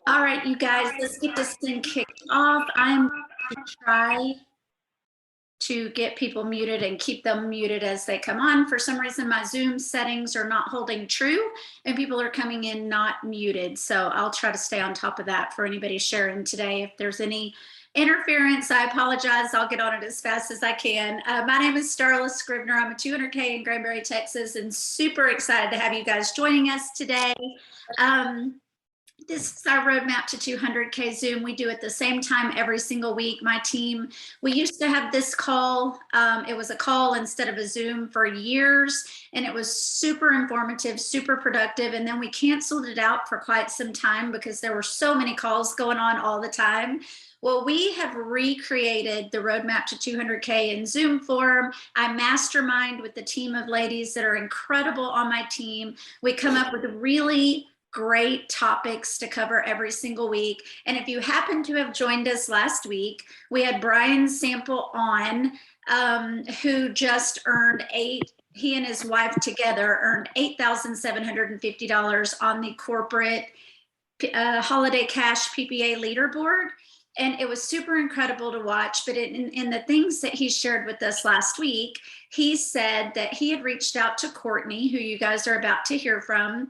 All right, you guys, let's get this thing kicked off. I'm going to try to get people muted and keep them muted as they come on. For some reason, my Zoom settings are not holding true and people are coming in not muted. So I'll try to stay on top of that for anybody sharing today. If there's any interference, I apologize. I'll get on it as fast as I can. My name is Starla Scribner. I'm a 200K in Granbury, Texas, and super excited to have you guys joining us today. This is our roadmap to 200K Zoom. We do it the same time every single week. My team, we used to have this call. It was a call instead of a Zoom for years, and it was super informative, super productive. And then we canceled it out for quite some time because there were so many calls going on all the time. Well, we have recreated the roadmap to 200K in Zoom form. I mastermind with the team of ladies that are incredible on my team. We come up with really great topics to cover every single week. And if you happen to have joined us last week, we had Brian Sample on, who just earned he and his wife together earned $8,750 on the corporate holiday cash PPA leaderboard. And it was super incredible to watch. But in the things that he shared with us last week, he said that he had reached out to Courtney, who you guys are about to hear from,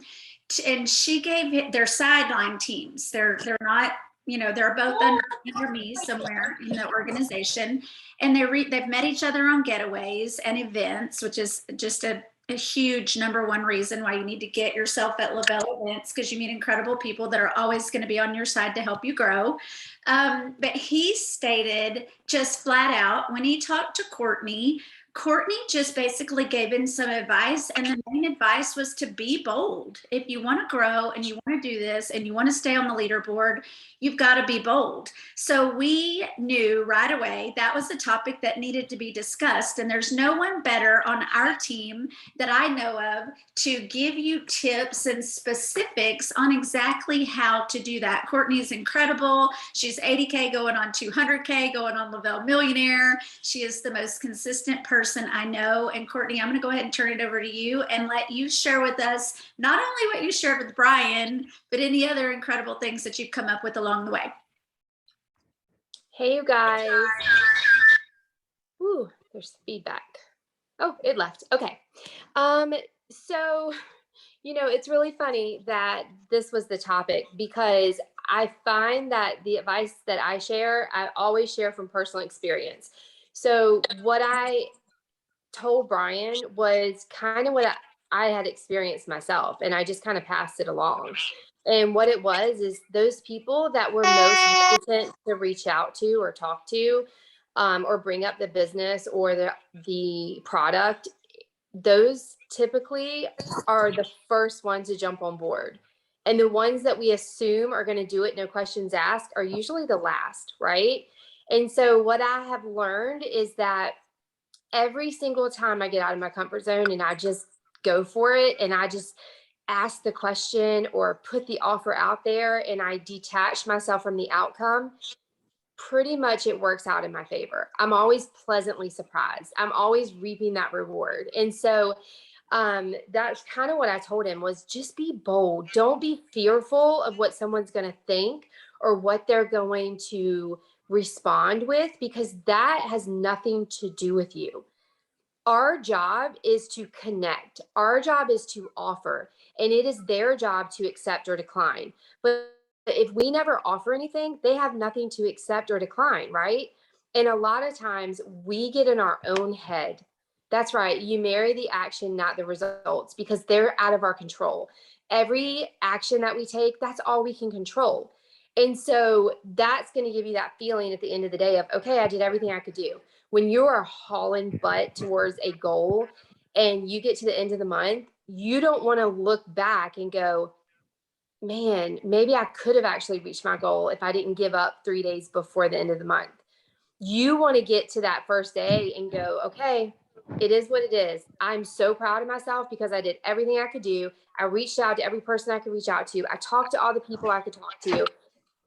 and she gave their sideline teams. They're not, they're both under me somewhere in the organization, and they've met each other on getaways and events, which is just a huge number one reason why you need to get yourself at Lavelle events, because you meet incredible people that are always going to be on your side to help you grow. But he stated just flat out, when he talked to Courtney just basically gave him some advice, and the main advice was to be bold. If you want to grow and you want to do this and you want to stay on the leaderboard, you've got to be bold. So we knew right away that was a topic that needed to be discussed, and there's no one better on our team that I know of to give you tips and specifics on exactly how to do that. Courtney is incredible. She's 80K going on 200K, going on Lavelle Millionaire. She is the most consistent person I know. And Courtney, I'm going to go ahead and turn it over to you and let you share with us not only what you shared with Brian, but any other incredible things that you've come up with along the way. Hey, you guys. Ooh, there's feedback. Oh, it left. Okay. So, it's really funny that this was the topic, because I find that the advice that I share, I always share from personal experience. So what I told Brian was kind of what I had experienced myself, and I just kind of passed it along. And what it was is those people that were most hesitant to reach out to or talk to, or bring up the business or the product, those typically are the first ones to jump on board. And the ones that we assume are going to do it, no questions asked, are usually the last, right? And so what I have learned is that every single time I get out of my comfort zone and I just go for it, and I just ask the question or put the offer out there, and I detach myself from the outcome, pretty much it works out in my favor. I'm always pleasantly surprised. I'm always reaping that reward. And so that's kind of what I told him, was just be bold. Don't be fearful of what someone's going to think or what they're going to respond with, because that has nothing to do with you. Our job is to connect. Our job is to offer, and it is their job to accept or decline. But if we never offer anything, they have nothing to accept or decline, right? And a lot of times we get in our own head. That's right. You marry the action, not the results, because they're out of our control. Every action that we take, that's all we can control. And so that's going to give you that feeling at the end of the day of, okay, I did everything I could do. When you are hauling butt towards a goal and you get to the end of the month, you don't want to look back and go, man, maybe I could have actually reached my goal if I didn't give up 3 days before the end of the month. You want to get to that first day and go, okay, it is what it is. I'm so proud of myself because I did everything I could do. I reached out to every person I could reach out to. I talked to all the people I could talk to.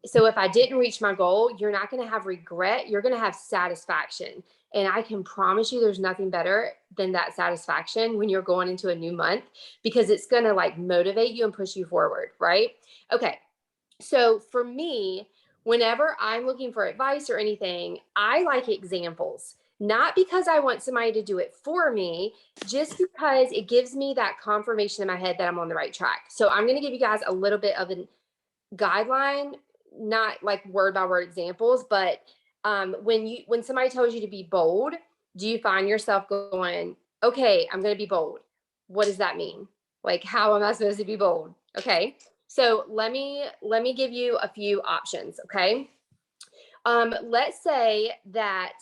So if I didn't reach my goal, you're not going to have regret. You're going to have satisfaction. And I can promise you there's nothing better than that satisfaction when you're going into a new month, because it's going to like motivate you and push you forward, right? Okay. So for me, whenever I'm looking for advice or anything, I like examples, not because I want somebody to do it for me, just because it gives me that confirmation in my head that I'm on the right track. So I'm going to give you guys a little bit of a guideline, not like word by word examples, but when somebody tells you to be bold, do you find yourself going, okay, I'm going to be bold? What does that mean? Like, how am I supposed to be bold? Okay. So let me give you a few options. Okay. Let's say that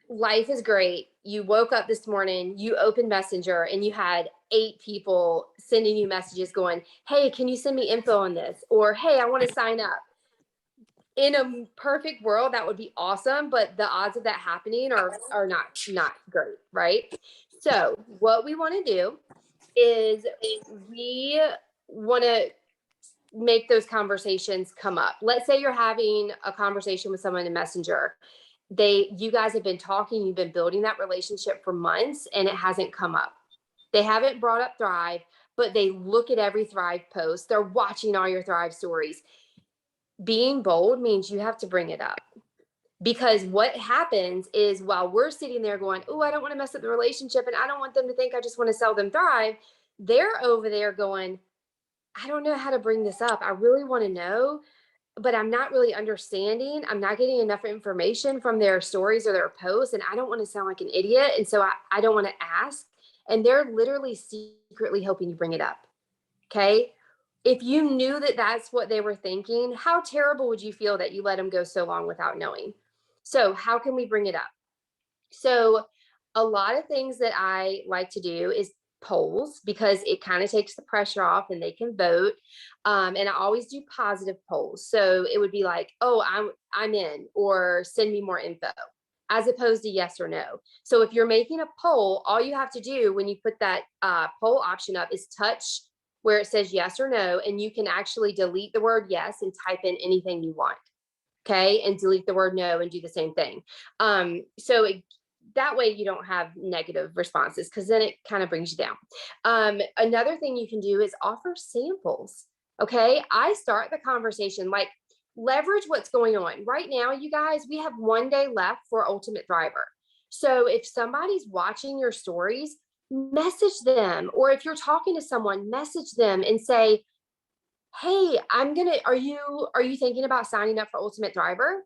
life is great. You woke up this morning, you opened Messenger, and you had 8 people sending you messages going, hey, can you send me info on this? Or, hey, I want to sign up. In a perfect world, that would be awesome, but the odds of that happening are not great, right? So what we want to do is we want to make those conversations come up. Let's say you're having a conversation with someone in Messenger. You guys have been talking, you've been building that relationship for months, and it hasn't come up. They haven't brought up Thrive, but they look at every Thrive post. They're watching all your Thrive stories. Being bold means you have to bring it up, because what happens is while we're sitting there going, oh, I don't want to mess up the relationship and I don't want them to think I just want to sell them Thrive, they're over there going, I don't know how to bring this up. I really want to know, but I'm not really understanding. I'm not getting enough information from their stories or their posts, and I don't want to sound like an idiot. And so I don't want to ask. And they're literally secretly hoping you bring it up. Okay. If you knew that that's what they were thinking, how terrible would you feel that you let them go so long without knowing? So, how can we bring it up? So, a lot of things that I like to do is polls, because it kind of takes the pressure off and they can vote. And I always do positive polls. So it would be like, oh, I'm in, or send me more info, as opposed to yes or no. So if you're making a poll, all you have to do when you put that poll option up is touch where it says yes or no, and you can actually delete the word yes and type in anything you want. Okay, and delete the word no and do the same thing. So that way you don't have negative responses, because then it kind of brings you down. Another thing you can do is offer samples. Okay, I start the conversation like, leverage what's going on right now. You guys, we have 1 day left for Ultimate Thriver. So if somebody's watching your stories, message them, or if you're talking to someone, message them and say, hey, are you thinking about signing up for Ultimate Thriver?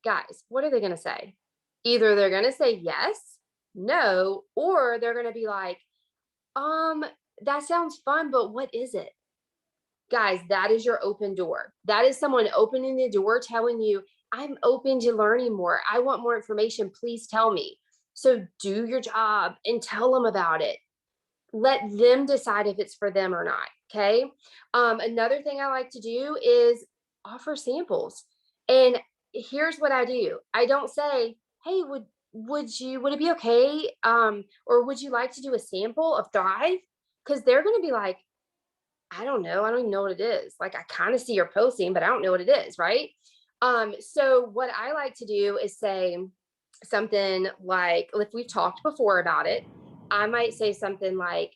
Guys, what are they going to say? Either they're going to say yes, no, or they're going to be like, um, that sounds fun, but what is it? Guys, that is your open door. That is someone opening the door telling you, I'm open to learning more. I want more information. Please tell me. So do your job and tell them about it. Let them decide if it's for them or not. Okay. Another thing I like to do is offer samples. And here's what I do. I don't say, hey, would it be okay? Or would you like to do a sample of Thrive? Because they're going to be like, I don't know. I don't even know what it is. Like, I kind of see your posting, but I don't know what it is. Right. So what I like to do is say something like, if we've talked before about it, I might say something like,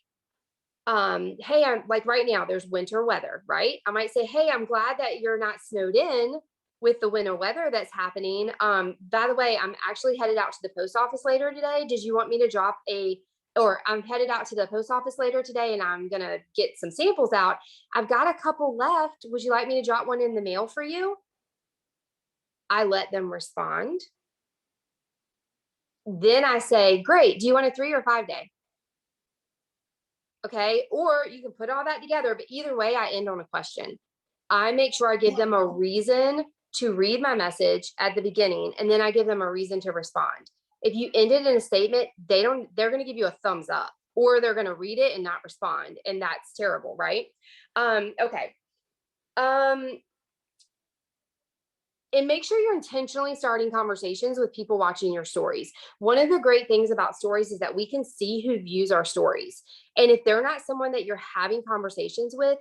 hey, I'm like, right now there's winter weather, right? I might say, hey, I'm glad that you're not snowed in with the winter weather that's happening. By the way, I'm actually headed out to the post office later today. Did you want me to or I'm headed out to the post office later today and I'm going to get some samples out. I've got a couple left. Would you like me to drop one in the mail for you? I let them respond. Then I say, great. Do you want a 3 or 5 day? Okay. Or you can put all that together, but either way, I end on a question. I make sure I give them a reason to read my message at the beginning, and then I give them a reason to respond. If you end it in a statement, they're going to give you a thumbs up, or they're going to read it and not respond. And that's terrible, right? Okay. And make sure you're intentionally starting conversations with people watching your stories. One of the great things about stories is that we can see who views our stories. And if they're not someone that you're having conversations with,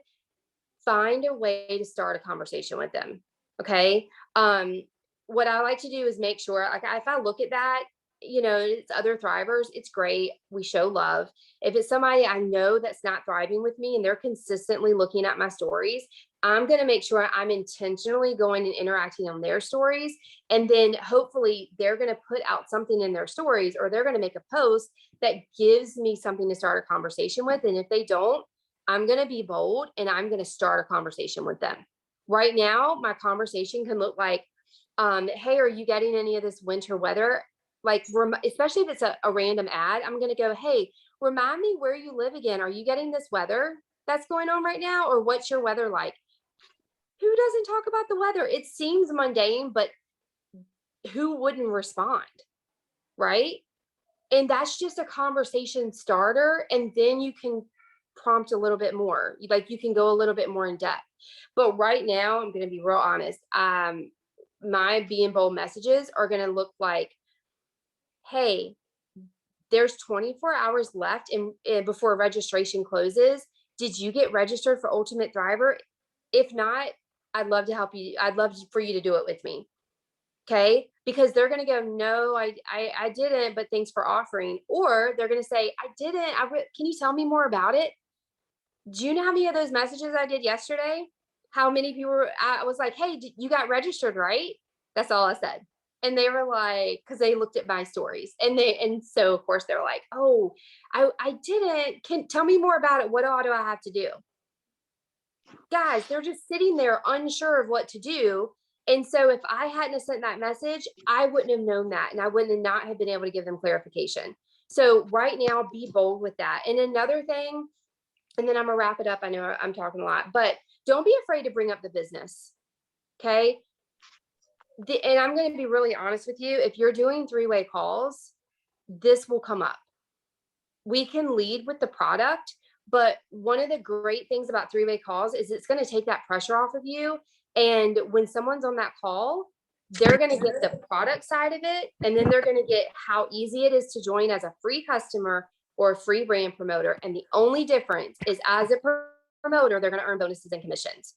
find a way to start a conversation with them. Okay. what I like to do is make sure, like, if I look at that, it's other thrivers, it's great. We show love. If it's somebody I know that's not thriving with me and they're consistently looking at my stories, I'm going to make sure I'm intentionally going and interacting on their stories. And then hopefully they're going to put out something in their stories, or they're going to make a post that gives me something to start a conversation with. And if they don't, I'm going to be bold and I'm going to start a conversation with them. Right now, my conversation can look like, hey, are you getting any of this winter weather? Like, especially if it's a random ad, I'm going to go, hey, remind me where you live again. Are you getting this weather that's going on right now? Or what's your weather like? Who doesn't talk about the weather? It seems mundane, but who wouldn't respond? Right. And that's just a conversation starter. And then you can prompt a little bit more. Like, you can go a little bit more in depth. But right now, I'm going to be real honest. My being bold messages are going to look like, hey, there's 24 hours left before registration closes. Did you get registered for Ultimate Thriver? If not, I'd love to help you. I'd love for you to do it with me. Okay. Because they're going to go, no, I didn't, but thanks for offering. Or they're going to say, I didn't. Can you tell me more about it? Do you know how many of those messages I did yesterday? How many people I was like, hey, you got registered, right? That's all I said. And they were like, because they looked at my stories, and so of course they were like, oh, I didn't. Can tell me more about it. What do I have to do? Guys, they're just sitting there unsure of what to do. And so if I hadn't sent that message, I wouldn't have known that. And I wouldn't not have been able to give them clarification. So right now, be bold with that. And another thing, and then I'm gonna wrap it up. I know I'm talking a lot, but don't be afraid to bring up the business. Okay. And I'm going to be really honest with you. If you're doing three-way calls, this will come up. We can lead with the product, but one of the great things about three-way calls is it's going to take that pressure off of you. And when someone's on that call, they're going to get the product side of it. And then they're going to get how easy it is to join as a free customer or a free brand promoter. And the only difference is, as a promoter, they're going to earn bonuses and commissions,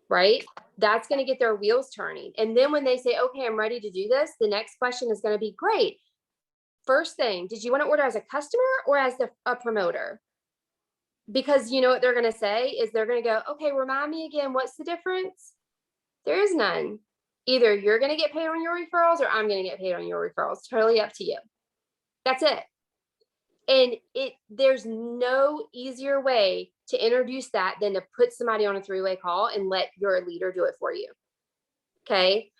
right? That's going to get their wheels turning. And then when they say, okay, I'm ready to do this, the next question is going to be, great. First thing, did you want to order as a customer or as a promoter? Because you know what they're going to say is, they're going to go, okay, remind me again, what's the difference? There is none. Either you're going to get paid on your referrals or I'm going to get paid on your referrals. Totally up to you. That's it. And there's no easier way to introduce that than to put somebody on a three-way call and let your leader do it for you. Okay.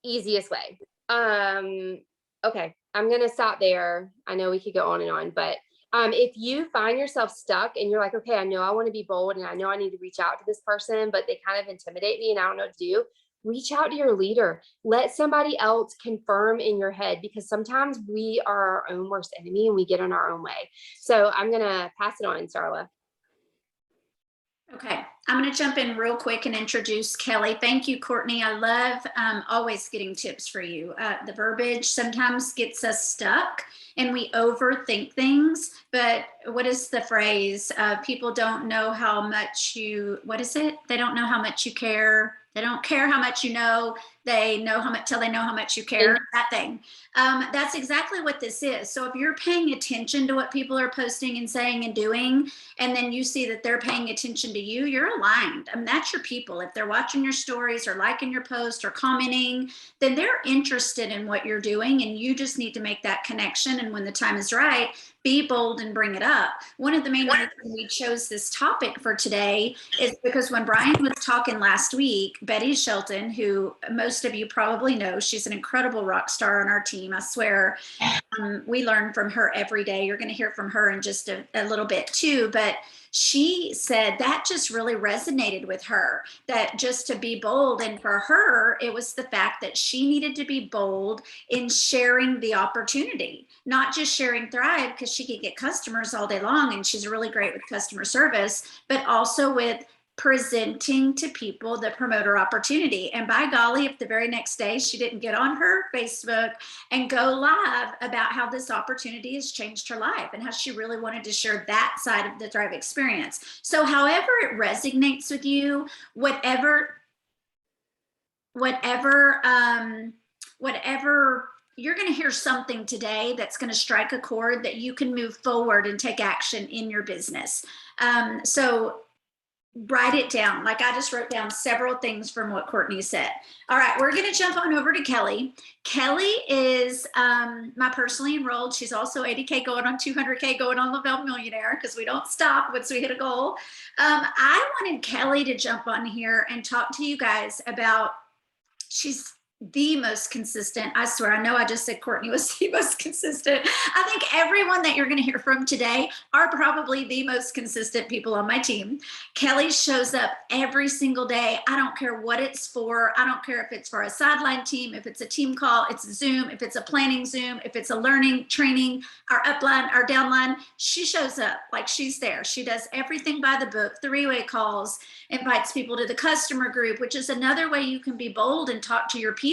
Easiest way. Okay. I'm going to stop there. I know we could go on and on, but if you find yourself stuck and you're like, okay, I know I want to be bold and I know I need to reach out to this person, but they kind of intimidate me and I don't know what to do, reach out to your leader. Let somebody else confirm in your head, because sometimes we are our own worst enemy and we get in our own way. So I'm going to pass it on, Starla. Okay, I'm going to jump in real quick and introduce Kelly. Thank you, Courtney. I love always getting tips for you. The verbiage sometimes gets us stuck and we overthink things, but what is the phrase? People don't know how much what is it? They don't know how much you care. They don't care how much you know. They know how much till they know how much you care. That thing. That's exactly what this is. So if you're paying attention to what people are posting and saying and doing, and then you see that they're paying attention to you, you're aligned. I mean, that's your people. If they're watching your stories or liking your post or commenting, then they're interested in what you're doing, and you just need to make that connection. And when the time is right, be bold and bring it up. One of the main reasons we chose this topic for today is because when Brian was talking last week, Betty Shelton, who most of you probably know, she's an incredible rock star on our team. I swear, we learn from her every day. You're going to hear from her in just a little bit too, but she said that just really resonated with her, that just to be bold. And for her, it was the fact that she needed to be bold in sharing the opportunity, not just sharing Thrive, because she could get customers all day long and she's really great with customer service, but also with presenting to people the promoter opportunity. And by golly, if the very next day she didn't get on her Facebook and go live about how this opportunity has changed her life and how she really wanted to share that side of the Thrive experience. So however it resonates with you, whatever whatever, whatever, you're going to hear something today that's going to strike a chord that you can move forward and take action in your business. So write it down. Like I just wrote down several things from what Courtney said. All right, we're going to jump on over to Kelly. Kelly is my personally enrolled. She's also 80K going on 200K going on Lavelle Millionaire because we don't stop once we hit a goal. I wanted Kelly to jump on here and talk to you guys about, she's the most consistent. I swear, I know I just said Courtney was the most consistent. I think everyone that you're going to hear from today are probably the most consistent people on my team. Kelly shows up every single day. I don't care what it's for. I don't care if it's for a sideline team, if it's a team call, it's a Zoom, if it's a planning Zoom, if it's a learning, training, our upline, our downline. She shows up like she's there. She does everything by the book, three-way calls, invites people to the customer group, which is another way you can be bold and talk to your people.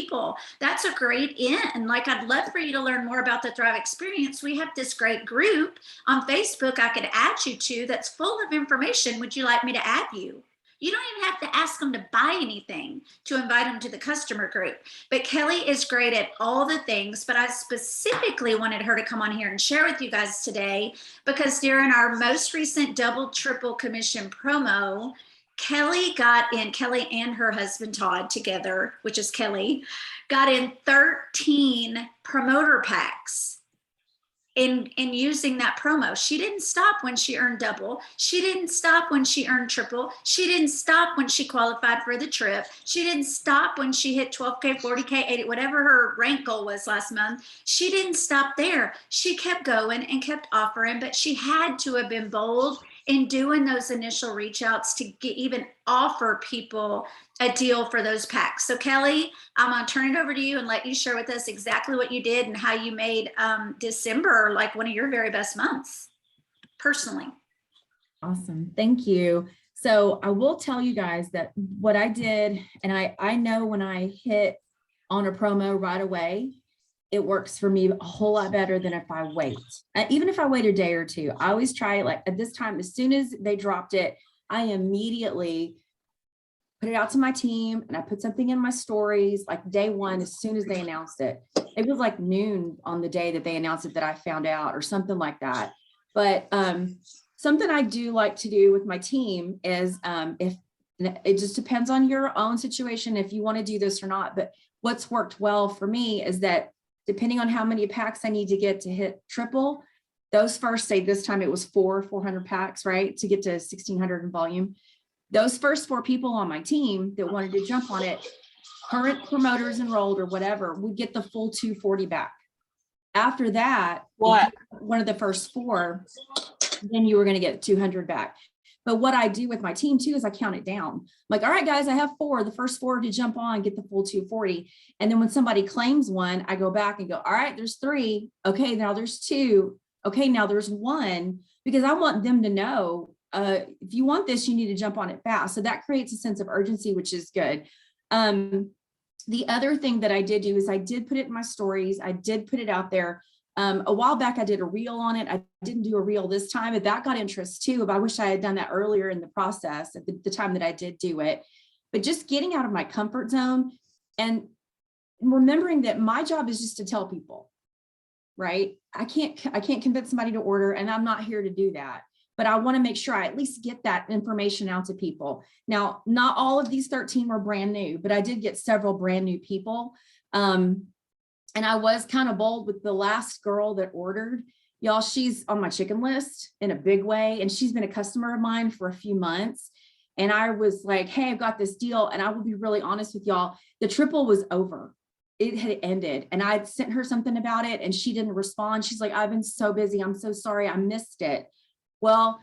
That's a great in. Like, I'd love for you to learn more about the Thrive Experience. We have this great group on Facebook I could add you to that's full of information. Would you like me to add you? You don't even have to ask them to buy anything to invite them to the customer group. But Kelly is great at all the things, but I specifically wanted her to come on here and share with you guys today because during our most recent double, triple commission promo, Kelly got in, Kelly and her husband Todd together, which is Kelly, got in 13 promoter packs in using that promo. She didn't stop when she earned double. She didn't stop when she earned triple. She didn't stop when she qualified for the trip. She didn't stop when she hit 12K, 40K, 80, whatever her rank goal was last month. She didn't stop there. She kept going and kept offering, but she had to have been bold in doing those initial reach outs to even offer people a deal for those packs. So Kelly, I'm gonna turn it over to you and let you share with us exactly what you did and how you made December like one of your very best months, personally. Awesome, thank you. So I will tell you guys that what I did, and I know when I hit on a promo right away, it works for me a whole lot better than if I wait. Even if I wait a day or two, I always try it like at this time, as soon as they dropped it, I immediately put it out to my team and I put something in my stories like day one, as soon as they announced it. It was like noon on the day that they announced it that I found out or something like that. But something I do like to do with my team is if it just depends on your own situation, if you want to do this or not. But what's worked well for me is that depending on how many packs I need to get to hit triple, those first, say this time it was 400 packs, right? To get to 1600 in volume. Those first 4 people on my team that wanted to jump on it, current promoters enrolled or whatever, would get the full 240 back. After that, one of the first 4, then you were going to get 200 back. But what I do with my team too is I count it down. I'm like, all right, guys, I have 4, the first 4 to jump on, get the full 240. And then when somebody claims one, I go back and go, all right, there's 3. Okay, now there's 2. Okay, now there's 1, because I want them to know, if you want this, you need to jump on it fast. So that creates a sense of urgency, which is good. The other thing that I did do is I did put it in my stories. I did put it out there. A while back, I did a reel on it. I didn't do a reel this time, but that got interest too. But I wish I had done that earlier in the process at the time that I did do it. But just getting out of my comfort zone and remembering that my job is just to tell people, right? I can't convince somebody to order, and I'm not here to do that. But I want to make sure I at least get that information out to people. Now, not all of these 13 were brand new, but I did get several brand new people. And I was kind of bold with the last girl that ordered. Y'all, she's on my chicken list in a big way. And she's been a customer of mine for a few months. And I was like, hey, I've got this deal. And I will be really honest with y'all, the triple was over. It had ended. And I'd sent her something about it and she didn't respond. She's like, I've been so busy. I'm so sorry. I missed it. Well,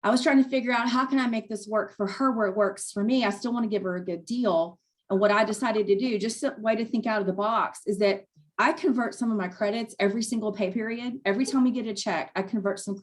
I was trying to figure out how can I make this work for her where it works for me. I still want to give her a good deal. And what I decided to do, just a way to think out of the box, is that I convert some of my credits every single pay period. Every time we get a check, I convert some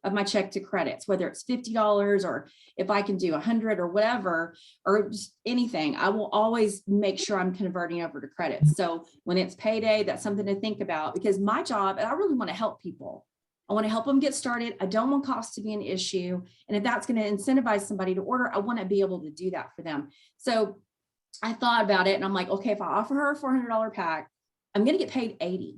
of my check to credits, whether it's $50 or if I can do 100 or whatever, or just anything. I will always make sure I'm converting over to credits. So when it's payday, that's something to think about, because my job, and I really want to help people. I want to help them get started. I don't want cost to be an issue. And if that's going to incentivize somebody to order, I want to be able to do that for them. So I thought about it and I'm like, okay, if I offer her a $400 pack, I'm going to get paid 80.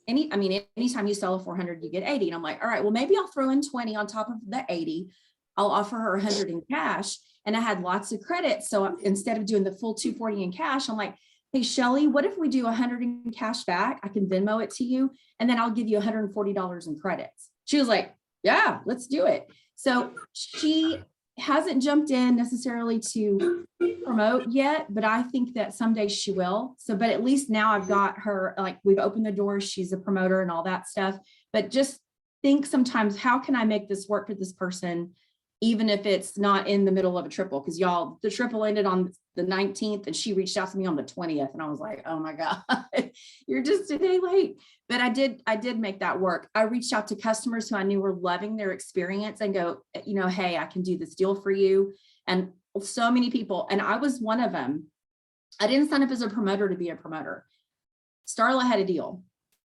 Anytime you sell a 400, you get 80. And I'm like, all right, well, maybe I'll throw in 20 on top of the 80. I'll offer her 100 in cash. And I had lots of credit. So instead of doing the full 240 in cash, I'm like, hey, Shelly, what if we do 100 in cash back? I can Venmo it to you. And then I'll give you $140 in credits. She was like, yeah, let's do it. So she hasn't jumped in necessarily to promote yet, but I think that someday she will. So, but at least now I've got her, like we've opened the door, she's a promoter and all that stuff. But just think sometimes, how can I make this work for this person, even if it's not in the middle of a triple? Because y'all, the triple ended on the 19th and she reached out to me on the 20th. And I was like, oh my God, you're just a day late. But I did make that work. I reached out to customers who I knew were loving their experience and go, hey, I can do this deal for you. And so many people, and I was one of them. I didn't sign up as a promoter to be a promoter. Starla had a deal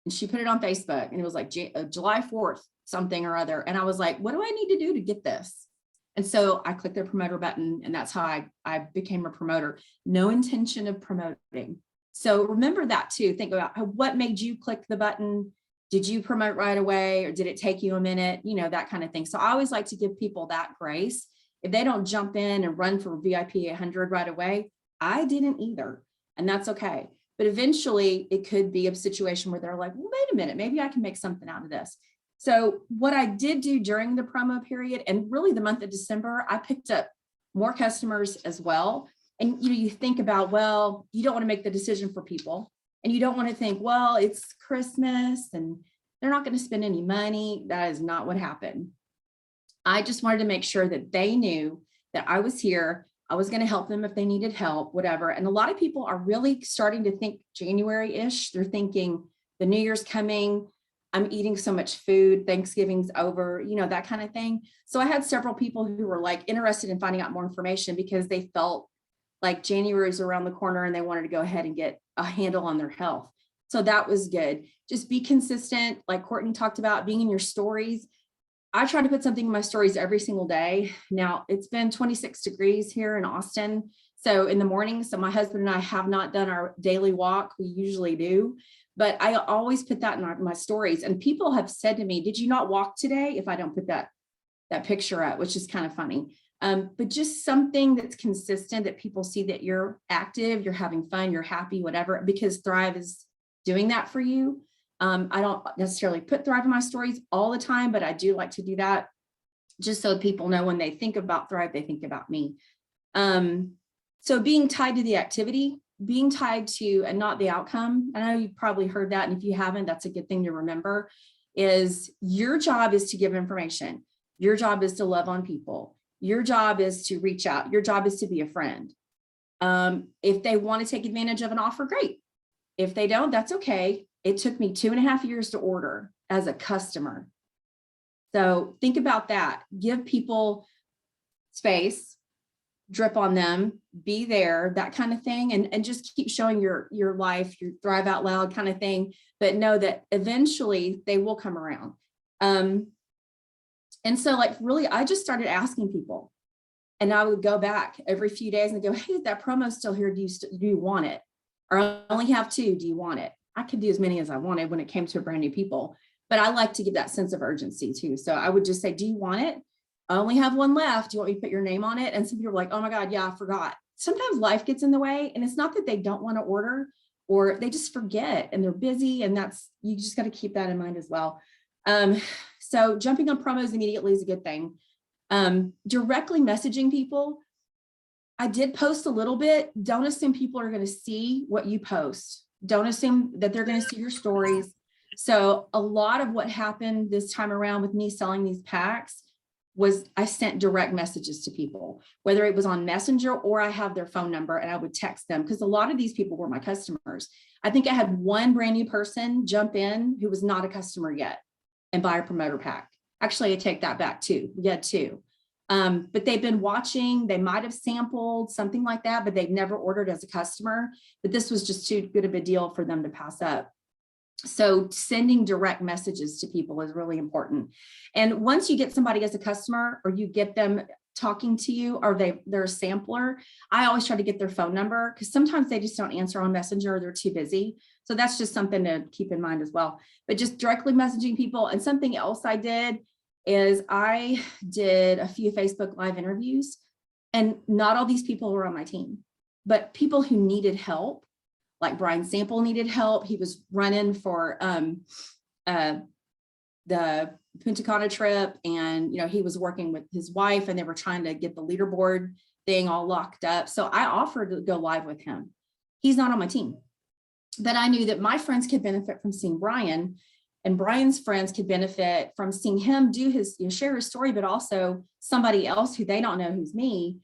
and she put it on Facebook and it was like July 4th, something or other. And I was like, what do I need to do to get this? And so I clicked the promoter button and that's how I became a promoter. No intention of promoting. So remember that too. Think about what made you click the button. Did you promote right away or did it take you a minute? That kind of thing. So I always like to give people that grace. If they don't jump in and run for VIP 100 right away, I didn't either. And that's okay. But eventually it could be a situation where they're like, well, wait a minute, maybe I can make something out of this. So what I did do during the promo period and really the month of December, I picked up more customers as well. And you think about, well, you don't want to make the decision for people and you don't want to think, well, it's Christmas and they're not going to spend any money. That is not what happened. I just wanted to make sure that they knew that I was here. I was going to help them if they needed help, whatever. And a lot of people are really starting to think January-ish. They're thinking the New Year's coming. I'm eating so much food. Thanksgiving's over, that kind of thing. So I had several people who were like interested in finding out more information because they felt like January is around the corner and they wanted to go ahead and get a handle on their health. So that was good. Just be consistent. Like Courtney talked about, being in your stories. I try to put something in my stories every single day. Now it's been 26 degrees here in Austin. So in the morning, so my husband and I have not done our daily walk. We usually do, but I always put that in my stories. And people have said to me, did you not walk today? If I don't put that picture up, which is kind of funny. But just something that's consistent that people see that you're active, you're having fun, you're happy, whatever, because Thrive is doing that for you. I don't necessarily put Thrive in my stories all the time, but I do like to do that just so people know when they think about Thrive, they think about me. So being tied to the activity, being tied to and not the outcome. I know you've probably heard that. And if you haven't, that's a good thing to remember, is your job is to give information. Your job is to love on people. Your job is to reach out. Your job is to be a friend. If they want to take advantage of an offer, great. If they don't, that's okay. It took me 2.5 years to order as a customer. So think about that. Give people space, drip on them, be there, that kind of thing. And just keep showing your life, your Thrive Out Loud kind of thing, but know that eventually they will come around. And so like, really, I just started asking people and I would go back every few days and go, hey, is that promo still here? Do you want it? Or I only have 2, do you want it? I could do as many as I wanted when it came to brand new people, but I like to give that sense of urgency too. So I would just say, do you want it? I only have 1 left. Do you want me to put your name on it? And some people are like, oh my God, yeah, I forgot. Sometimes life gets in the way and it's not that they don't want to order or they just forget and they're busy. And you just got to keep that in mind as well. So jumping on promos immediately is a good thing. Directly messaging people. I did post a little bit. Don't assume people are going to see what you post. Don't assume that they're going to see your stories. So a lot of what happened this time around with me selling these packs was I sent direct messages to people, whether it was on Messenger or I have their phone number and I would text them because a lot of these people were my customers. I think I had 1 brand new person jump in who was not a customer yet and buy a promoter pack. Actually, I take that back too. We had 2. But they've been watching, they might have sampled something like that, but they've never ordered as a customer, but this was just too good of a deal for them to pass up. So sending direct messages to people is really important. And once you get somebody as a customer or you get them talking to you or they're a sampler, I always try to get their phone number because sometimes they just don't answer on Messenger or they're too busy. So that's just something to keep in mind as well. But just directly messaging people. And something else I did is I did a few Facebook Live interviews, and not all these people were on my team, but people who needed help, like Brian Sample needed help. He was running for the Punta Cana trip, and he was working with his wife and they were trying to get the leaderboard thing all locked up. So I offered to go live with him. He's not on my team, but I knew that my friends could benefit from seeing Brian, and Brian's friends could benefit from seeing him do his, share his story, but also somebody else who they don't know who's me,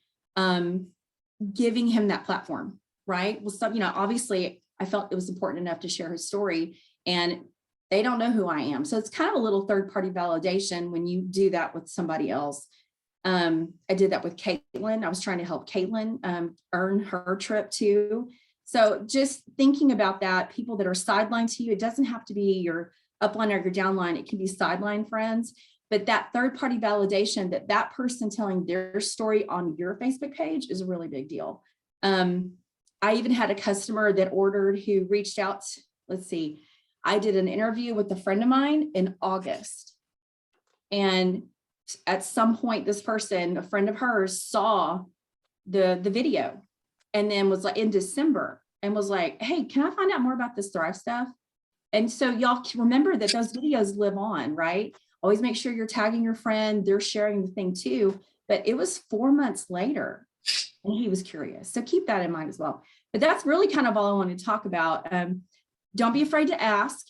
giving him that platform, right? Well, so, obviously I felt it was important enough to share his story, and they don't know who I am. So it's kind of a little third-party validation when you do that with somebody else. I did that with Caitlin. I was trying to help Caitlin earn her trip too. So just thinking about that, people that are sidelined to you, it doesn't have to be your upline or your downline. It can be sideline friends, but that third-party validation that that person telling their story on your Facebook page is a really big deal. I even had a customer that ordered who reached out. Let's see. I did an interview with a friend of mine in August. And at some point, this person, a friend of hers, saw the video and then was like in December and was like, hey, can I find out more about this Thrive stuff? And so y'all remember that those videos live on, right? Always make sure you're tagging your friend, they're sharing the thing too. But it was 4 months later and he was curious. So keep that in mind as well. But that's really kind of all I wanted to talk about. Don't be afraid to ask.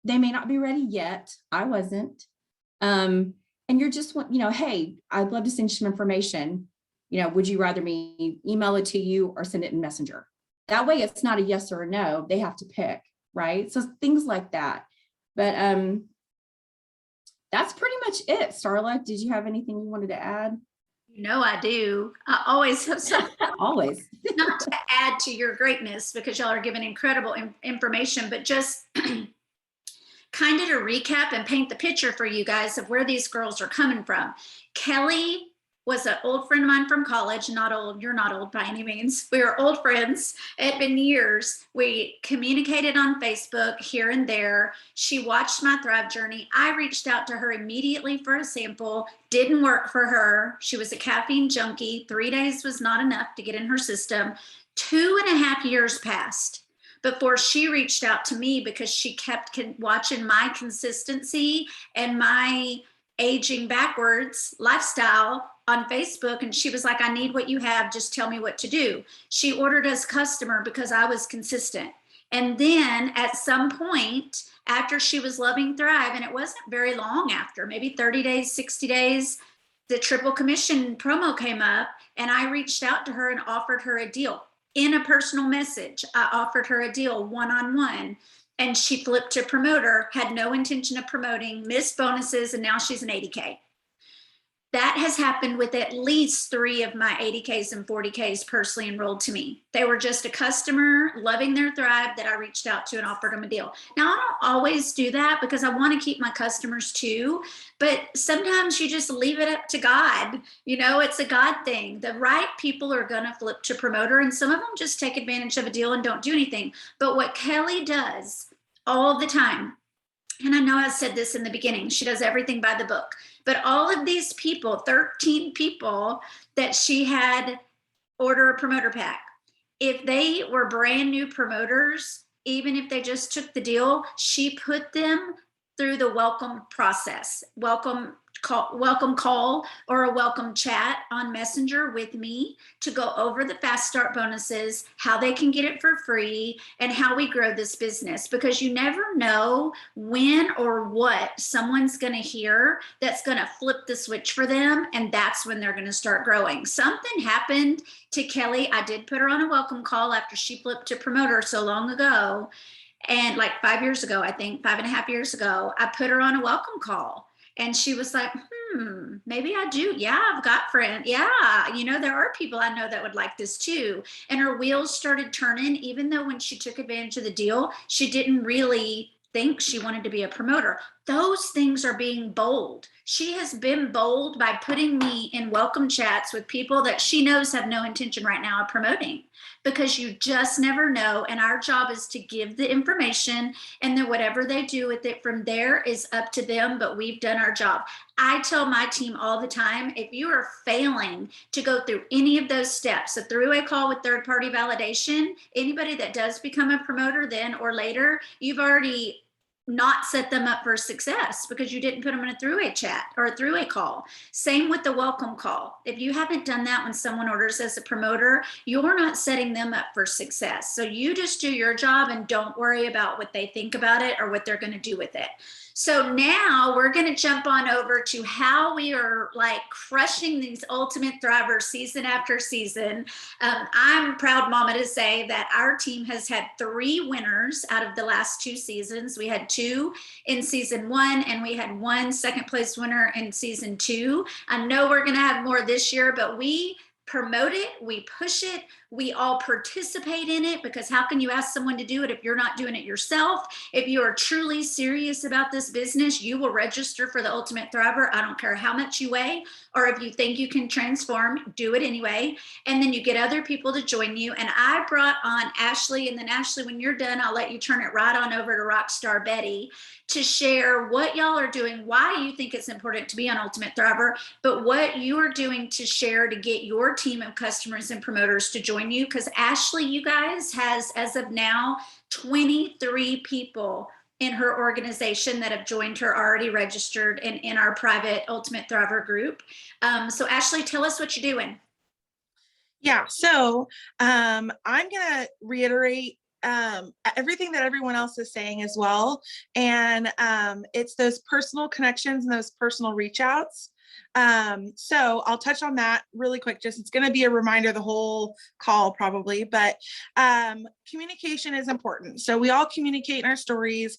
They may not be ready yet. I wasn't. And you're just, hey, I'd love to send you some information. Would you rather me email it to you or send it in Messenger? That way it's not a yes or a no. They have to pick, right? So things like that. But that's pretty much it. Starla, did you have anything you wanted to add? I do. I always have something. Always. Not to add to your greatness, because y'all are giving incredible information, but just kind of to recap and paint the picture for you guys of where these girls are coming from. Kelly was an old friend of mine from college. Not old, you're not old by any means. We were old friends. It had been years. We communicated on Facebook here and there. She watched my Thrive journey. I reached out to her immediately for a sample. Didn't work for her. She was a caffeine junkie. 3 days was not enough to get in her system. 2.5 years passed before she reached out to me, because she kept watching my consistency and my aging backwards lifestyle on Facebook. And she was like, I need what you have. Just tell me what to do. She ordered as customer because I was consistent. And then at some point after she was loving Thrive, and it wasn't very long after, maybe 30 days, 60 days, the triple commission promo came up, and I reached out to her and offered her a deal in a personal message. I offered her a deal one-on-one, and she flipped to promoter, had no intention of promoting, missed bonuses, and now she's an 80K. That has happened with at least 3 of my 80Ks and 40Ks personally enrolled to me. They were just a customer loving their Thrive that I reached out to and offered them a deal. Now, I don't always do that because I want to keep my customers too, but sometimes you just leave it up to God. It's a God thing. The right people are going to flip to promoter, and some of them just take advantage of a deal and don't do anything. But what Kelly does all the time, and I know I said this in the beginning, she does everything by the book. But all of these people, 13 people that she had order a promoter pack, if they were brand new promoters, even if they just took the deal, she put them through the welcome process, welcome call or a welcome chat on Messenger with me to go over the fast start bonuses, how they can get it for free, and how we grow this business, because you never know when or what someone's going to hear that's going to flip the switch for them, and that's when they're going to start growing. Something happened to Kelly. I did put her on a welcome call after she flipped to promoter so long ago, and like 5 years ago, I think 5.5 years ago, I put her on a welcome call. And she was like, maybe I do. Yeah, I've got friends. Yeah, there are people I know that would like this too. And her wheels started turning, even though when she took advantage of the deal, she didn't really think she wanted to be a promoter. Those things are being bold. She has been bold by putting me in welcome chats with people that she knows have no intention right now of promoting, because you just never know. And our job is to give the information, and then whatever they do with it from there is up to them. But we've done our job. I tell my team all the time, if you are failing to go through any of those steps, a three-way call with third-party validation, anybody that does become a promoter then or later, you've already not set them up for success because you didn't put them in a three-way chat or a three-way call. Same with the welcome call. If you haven't done that when someone orders as a promoter, you're not setting them up for success. So you just do your job and don't worry about what they think about it or what they're going to do with it. So now we're going to jump on over to how we are like crushing these Ultimate Thriver season after season. I'm proud mama to say that our team has had 3 winners out of the last 2 seasons. We had 2 in season 1, and we had 1 second place winner in season 2. I know we're going to have more this year, but we promote it, we push it, we all participate in it, because how can you ask someone to do it if you're not doing it yourself? If you are truly serious about this business, you will register for the Ultimate Thriver. I don't care how much you weigh, or if you think you can transform, do it anyway. And then you get other people to join you. And I brought on Ashley, and then Ashley, when you're done, I'll let you turn it right on over to Rockstar Betty to share what y'all are doing, why you think it's important to be on Ultimate Thriver, but what you are doing to share to get your team of customers and promoters to join you. Because Ashley, you guys, has, as of now, 23 people in her organization that have joined her, already registered and in our private Ultimate Thriver group. So Ashley, tell us what you're doing. Yeah, so I'm going to reiterate everything that everyone else is saying as well. And it's those personal connections and those personal reach outs. So I'll touch on that really quick. Just, it's going to be a reminder the whole call probably, but communication is important. So we all communicate in our stories.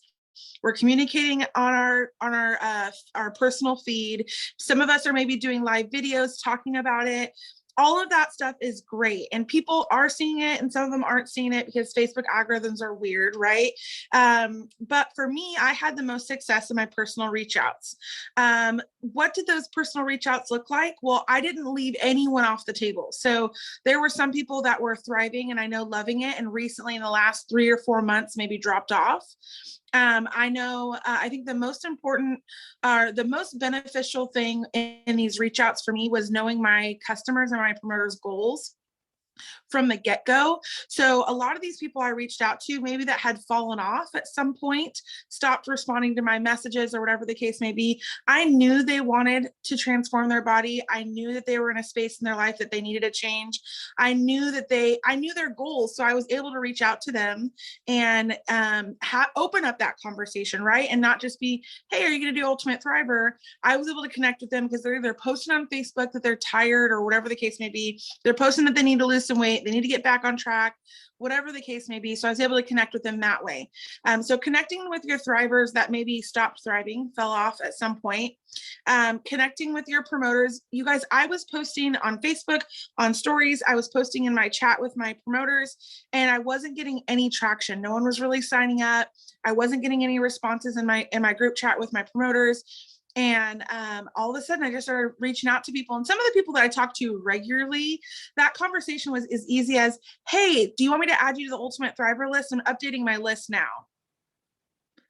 We're communicating on our personal feed. Some of us are maybe doing live videos talking about it. All of that stuff is great, and people are seeing it, and some of them aren't seeing it because Facebook algorithms are weird, right? But for me, I had the most success in my personal reach outs. What did those personal reach outs look like? Well, I didn't leave anyone off the table. So there were some people that were thriving and I know loving it, and recently in the last 3 or 4 months maybe dropped off. I know, I think the most important, the most beneficial thing in these reach outs for me was knowing my customers and my promoters' goals from the get-go. So a lot of these people I reached out to, maybe that had fallen off at some point, stopped responding to my messages or whatever the case may be. I knew they wanted to transform their body. I knew that they were in a space in their life that they needed a change. I knew their goals. So I was able to reach out to them and open up that conversation, right? And not just be, hey, are you going to do Ultimate Thriver? I was able to connect with them because they're either posting on Facebook that they're tired or whatever the case may be. They're posting that they need to lose some weight. They need to get back on track, whatever the case may be. So I was able to connect with them that way. So connecting with your thrivers that maybe stopped thriving, fell off at some point, connecting with your promoters. You guys, I was posting on Facebook, on stories. I was posting in my chat with my promoters, and I wasn't getting any traction. No one was really signing up. I wasn't getting any responses in my group chat with my promoters. And all of a sudden I just started reaching out to people, and some of the people that I talk to regularly, that conversation was as easy as, hey, do you want me to add you to the Ultimate Thriver list? I'm updating my list now.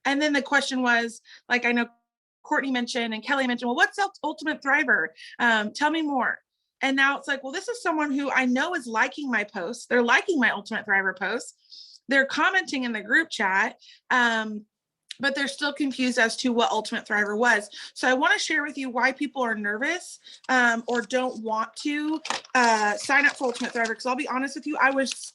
And then the question was, like, I know Courtney mentioned and Kelly mentioned, well, what's Ultimate Thriver? Tell me more. And now it's like, well, this is someone who I know is liking my posts. They're liking my Ultimate Thriver posts. They're commenting in the group chat. But they're still confused as to what Ultimate Thriver was. So I want to share with you why people are nervous or don't want to sign up for Ultimate Thriver. Because I'll be honest with you, I was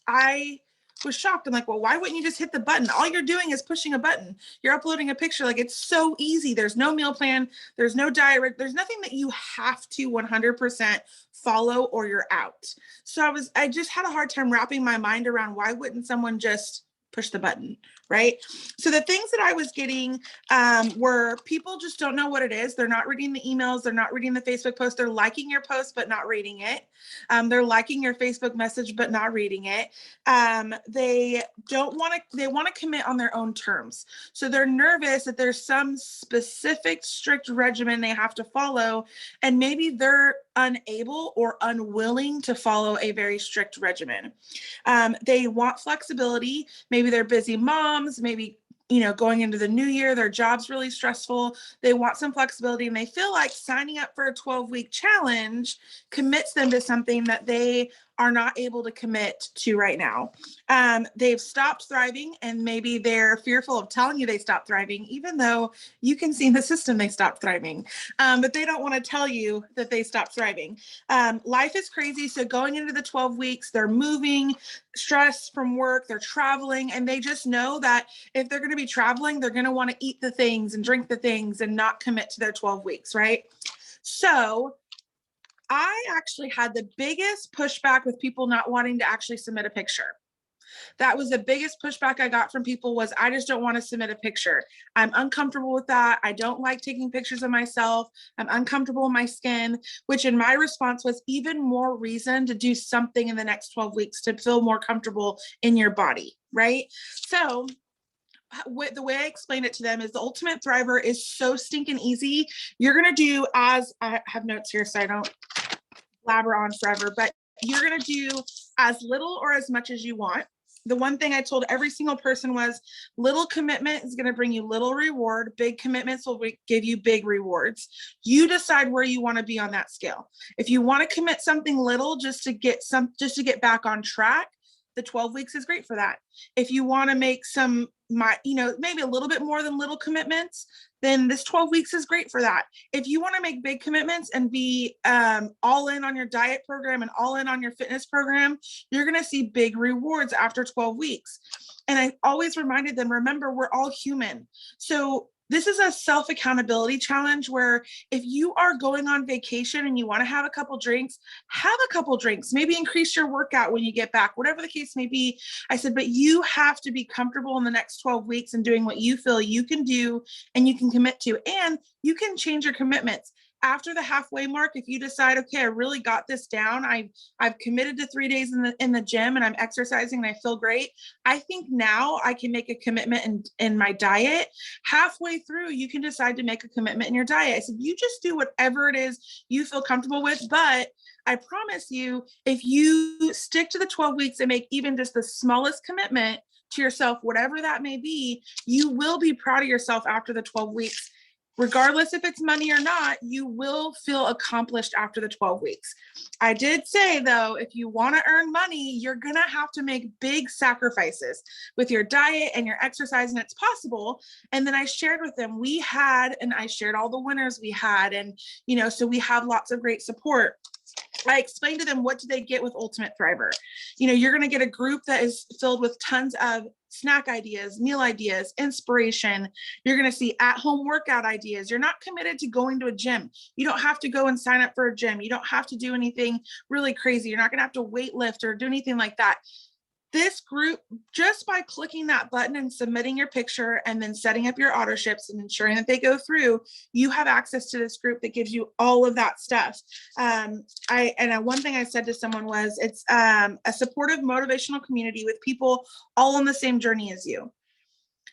shocked. I'm like, well, why wouldn't you just hit the button? All you're doing is pushing a button. You're uploading a picture. Like, it's so easy. There's no meal plan. There's no diet. There's nothing that you have to 100% follow or you're out. So I just had a hard time wrapping my mind around why wouldn't someone just push the button, right? So the things that I was getting were people just don't know what it is. They're not reading the emails. They're not reading the Facebook post. They're liking your post, but not reading it. They're liking your Facebook message, but not reading it. They want to commit on their own terms. So they're nervous that there's some specific strict regimen they have to follow, and maybe they're unable or unwilling to follow a very strict regimen. They want flexibility. Maybe they're busy moms, maybe going into the new year, their job's really stressful. They want some flexibility, and they feel like signing up for a 12-week challenge commits them to something that they are not able to commit to right now. They've stopped thriving, and maybe they're fearful of telling you they stopped thriving, even though you can see in the system they stopped thriving. But they don't want to tell you that they stopped thriving. Life is crazy. So going into the 12 weeks, they're moving, stress from work, they're traveling, and they just know that if they're going to be traveling, they're going to want to eat the things and drink the things and not commit to their 12 weeks, right? So I actually had the biggest pushback with people not wanting to actually submit a picture. That was the biggest pushback I got from people was, I just don't want to submit a picture. I'm uncomfortable with that. I don't like taking pictures of myself. I'm uncomfortable in my skin, which in my response was even more reason to do something in the next 12 weeks to feel more comfortable in your body, right? So the way I explained it to them is the Ultimate Thriver is so stinking easy. You're going to do, as I have notes here so I don't blabber on forever, but you're going to do as little or as much as you want. The one thing I told every single person was, little commitment is going to bring you little reward. Big commitments will give you big rewards. You decide where you want to be on that scale. If you want to commit something little just to get back on track, the 12 weeks is great for that. If you want to make maybe a little bit more than little commitments, then this 12 weeks is great for that. If you want to make big commitments and be all in on your diet program and all in on your fitness program, you're going to see big rewards after 12 weeks. And I always reminded them, remember, we're all human. So this is a self-accountability challenge where if you are going on vacation and you want to have a couple drinks, maybe increase your workout when you get back, whatever the case may be. I said, but you have to be comfortable in the next 12 weeks and doing what you feel you can do and you can commit to, and you can change your commitments. After the halfway mark, if you decide, okay, I really got this down, I've committed to 3 days in the gym and I'm exercising and I feel great, I think now I can make a commitment in my diet. Halfway through, you can decide to make a commitment in your diet. I said, you just do whatever it is you feel comfortable with, but I promise you, if you stick to the 12 weeks and make even just the smallest commitment to yourself, whatever that may be, you will be proud of yourself after the 12 weeks. Regardless if it's money or not, you will feel accomplished after the 12 weeks. I did say, though, if you want to earn money, you're going to have to make big sacrifices with your diet and your exercise, and it's possible. And then I shared with them, I shared all the winners we had. And, so we have lots of great support. I explained to them, what do they get with Ultimate Thriver? You're going to get a group that is filled with tons of snack ideas, meal ideas, inspiration. You're going to see at-home workout ideas. You're not committed to going to a gym. You don't have to go and sign up for a gym. You don't have to do anything really crazy. You're not going to have to weight lift or do anything like that. This group, just by clicking that button and submitting your picture and then setting up your auto ships and ensuring that they go through, you have access to this group that gives you all of that stuff. One thing I said to someone was, it's a supportive, motivational community with people all on the same journey as you.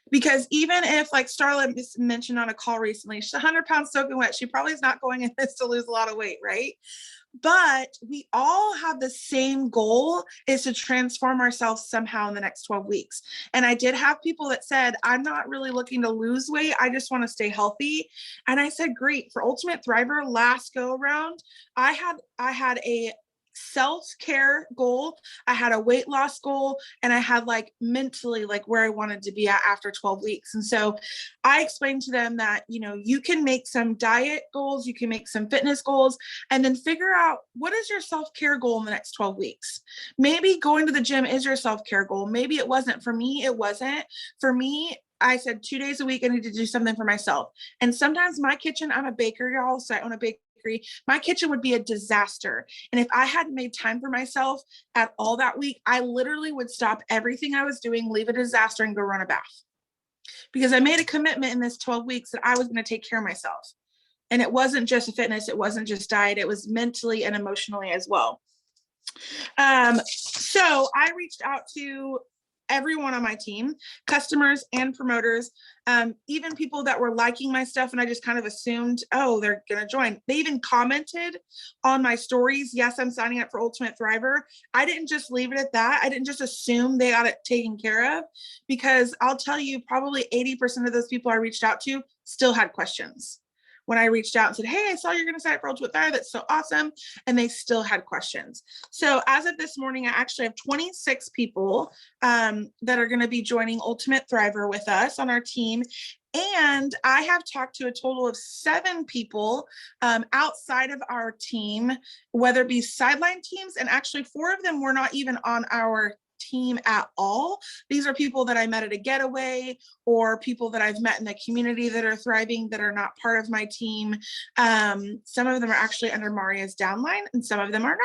Because even if, like Starla mentioned on a call recently, she's 100 pounds soaking wet, she probably is not going in this to lose a lot of weight, right? But we all have the same goal, is to transform ourselves somehow in the next 12 weeks. And I did have people that said, I'm not really looking to lose weight, I just want to stay healthy. And I said, great. For Ultimate Thriver last go around, I had a self-care goal, I had a weight loss goal, and I had mentally where I wanted to be at after 12 weeks. And so I explained to them that, you can make some diet goals, you can make some fitness goals, and then figure out, what is your self-care goal in the next 12 weeks? Maybe going to the gym is your self-care goal. Maybe it wasn't. For me, it wasn't. For me, I said 2 days a week, I need to do something for myself. And sometimes my kitchen, I'm a baker, y'all, so I own a bakery bakery, my kitchen would be a disaster. And if I hadn't made time for myself at all that week, I literally would stop everything I was doing, leave a disaster, and go run a bath. Because I made a commitment in this 12 weeks that I was going to take care of myself. And it wasn't just fitness, it wasn't just diet, it was mentally and emotionally as well. So I reached out to everyone on my team, customers and promoters, even people that were liking my stuff. And I just kind of assumed, oh, they're going to join. They even commented on my stories. Yes, I'm signing up for Ultimate Thriver. I didn't just leave it at that. I didn't just assume they got it taken care of, because I'll tell you, probably 80% of those people I reached out to still had questions. When I reached out and said, hey, I saw you're going to sign up for Ultimate Thriver. That's so awesome. And they still had questions. So as of this morning, I actually have 26 people that are going to be joining Ultimate Thriver with us on our team. And I have talked to a total of 7 people outside of our team, whether it be sideline teams, and actually 4 of them were not even on our team at all. These are people that I met at a getaway, or people that I've met in the community that are thriving that are not part of my team. Some of them are actually under Maria's downline and some of them are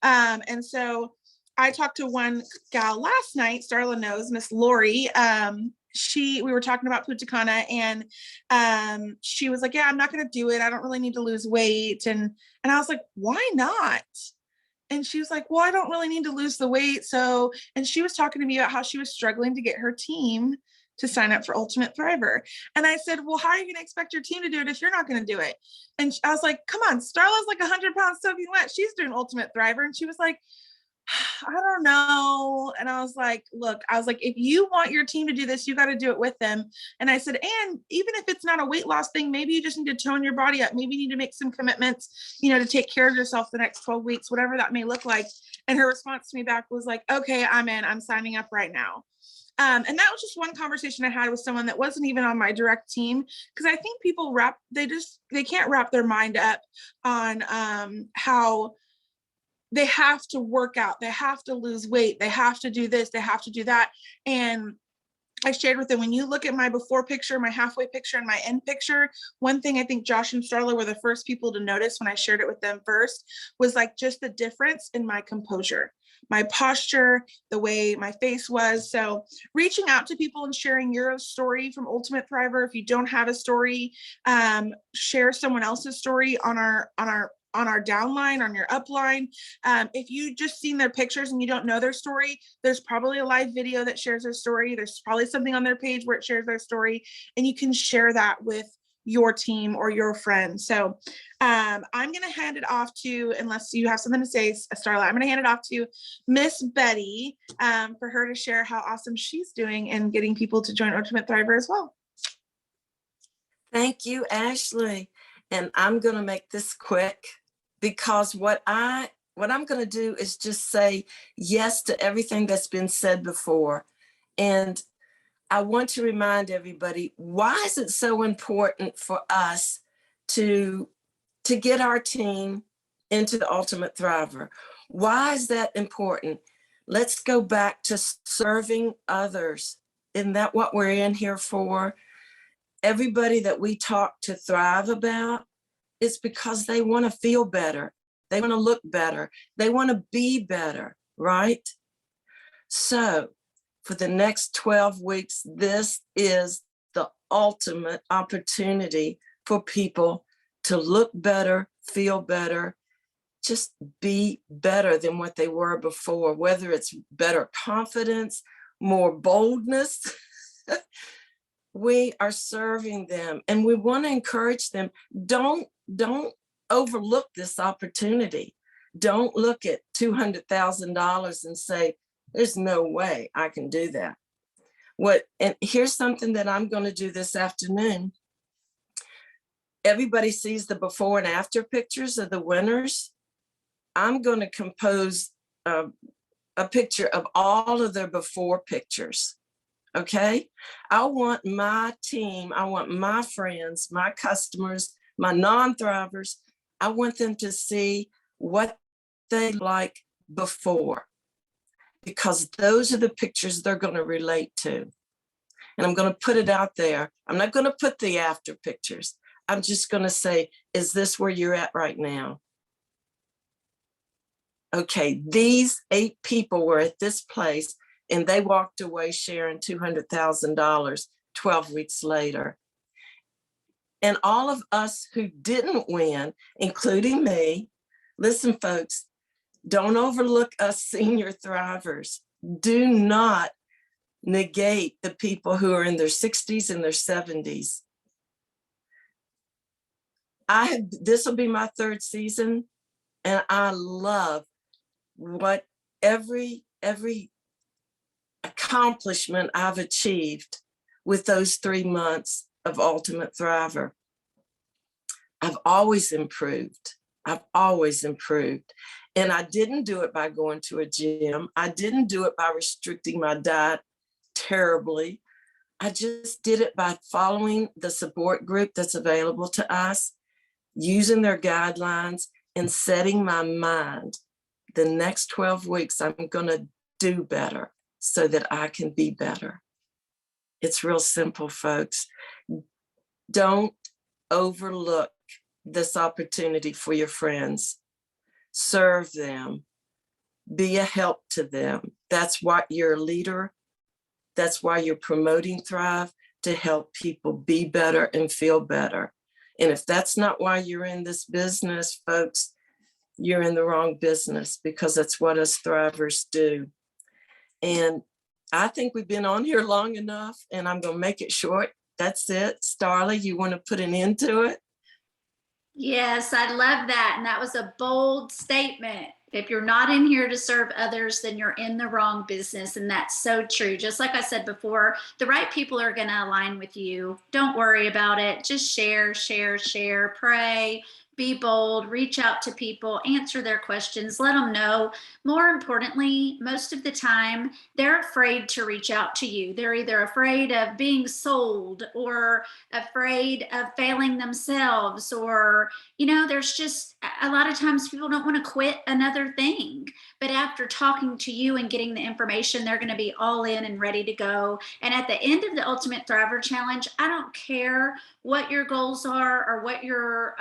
not. And so I talked to one gal last night, Starla knows, Miss Lori. We were talking about Punta Cana, and she was like, yeah, I'm not going to do it. I don't really need to lose weight. And I was like, why not? And she was like, well, I don't really need to lose the weight. So, and she was talking to me about how she was struggling to get her team to sign up for Ultimate Thriver. And I said, well, how are you going to expect your team to do it if you're not going to do it? And I was like, come on, Starla's like 100 pounds soaking wet. She's doing Ultimate Thriver. And she was like, I don't know. And I was like, look, if you want your team to do this, you got to do it with them. And I said, and even if it's not a weight loss thing, maybe you just need to tone your body up. Maybe you need to make some commitments, to take care of yourself the next 12 weeks, whatever that may look like. And her response to me back was like, okay, I'm in, I'm signing up right now. And that was just one conversation I had with someone that wasn't even on my direct team. Cause I think people they can't wrap their mind up on how they have to work out, they have to lose weight, they have to do this, they have to do that. And I shared with them, when you look at my before picture, my halfway picture, and my end picture, one thing I think Josh and Starla were the first people to notice when I shared it with them first was like just the difference in my composure, my posture, the way my face was. So reaching out to people and sharing your story from Ultimate Thriver. If you don't have a story, share someone else's story on our downline, on your upline. If you just seen their pictures and you don't know their story, there's probably a live video that shares their story. There's probably something on their page where it shares their story, and you can share that with your team or your friends. So I'm going to hand it off to, unless you have something to say, Starla, I'm going to hand it off to Miss Betty for her to share how awesome she's doing and getting people to join Ultimate Thriver as well. Thank you, Ashley. And I'm going to make this quick, because what I'm going to do is just say yes to everything that's been said before. And I want to remind everybody, why is it so important for us to get our team into the Ultimate Thriver? Why is that important? Let's go back to serving others. Isn't that what we're in here for? Everybody that we talk to Thrive about, is because they want to feel better. They want to look better. They want to be better, right? So for the next 12 weeks, this is the ultimate opportunity for people to look better, feel better, just be better than what they were before, whether it's better confidence, more boldness. We are serving them, and we want to encourage them. Don't overlook this opportunity. Don't look at $200,000 and say, there's no way I can do that. And here's something that I'm going to do this afternoon. Everybody sees the before and after pictures of the winners. I'm going to compose a picture of all of their before pictures. Okay, I want my team, I want my friends, my customers, my non-thrivers, I want them to see what they like before, because those are the pictures they're going to relate to. And I'm going to put it out there. I'm not going to put the after pictures. I'm just going to say, Is this where you're at right now? Okay, these 8 people were at this place and they walked away sharing $200,000 12 weeks later. And all of us who didn't win, including me, listen, folks, don't overlook us senior thrivers. Do not negate the people who are in their 60s and their 70s. This will be my 3rd season, and I love what every accomplishment I've achieved with those 3 months of Ultimate Thriver. I've always improved. I've always improved. And I didn't do it by going to a gym. I didn't do it by restricting my diet terribly. I just did it by following the support group that's available to us, using their guidelines, and setting my mind. The next 12 weeks, I'm going to do better so that I can be better. It's real simple, folks. Don't overlook this opportunity for your friends. Serve them. Be a help to them. That's why you're a leader. That's why you're promoting Thrive, to help people be better and feel better. And if that's not why you're in this business, folks, you're in the wrong business, because that's what us Thrivers do. And I think we've been on here long enough, and I'm going to make it short. That's it. Starla, you want to put an end to it? Yes, I love that. And that was a bold statement. If you're not in here to serve others, then you're in the wrong business. And that's so true. Just like I said before, the right people are going to align with you. Don't worry about it. Just share, share, share, pray, be bold, reach out to people, answer their questions, let them know. More importantly, most of the time, they're afraid to reach out to you. They're either afraid of being sold or afraid of failing themselves, or, there's just a lot of times people don't want to quit another thing. But after talking to you and getting the information, they're going to be all in and ready to go. And at the end of the Ultimate Thriver Challenge, I don't care what your goals are or what your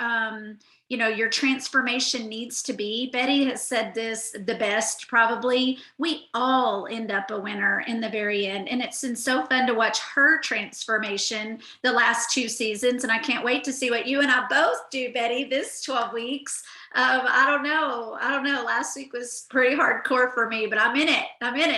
transformation needs to be. Betty has said this the best, probably. We all end up a winner in the very end. And it's been so fun to watch her transformation the last 2 seasons. And I can't wait to see what you and I both do, Betty, this 12 weeks. I don't know. Last week was pretty hardcore for me, but I'm in it.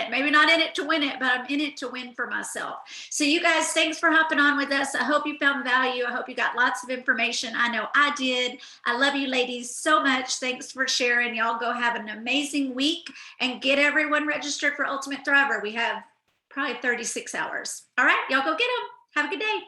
Maybe not in it to win it, but I'm in it to win for myself. So you guys, thanks for hopping on with us. I hope you found value. I hope you got lots of information. I know I did. I love you ladies so much. Thanks for sharing. Y'all go have an amazing week and get everyone registered for Ultimate Thriver. We have probably 36 hours. All right, y'all go get them. Have a good day.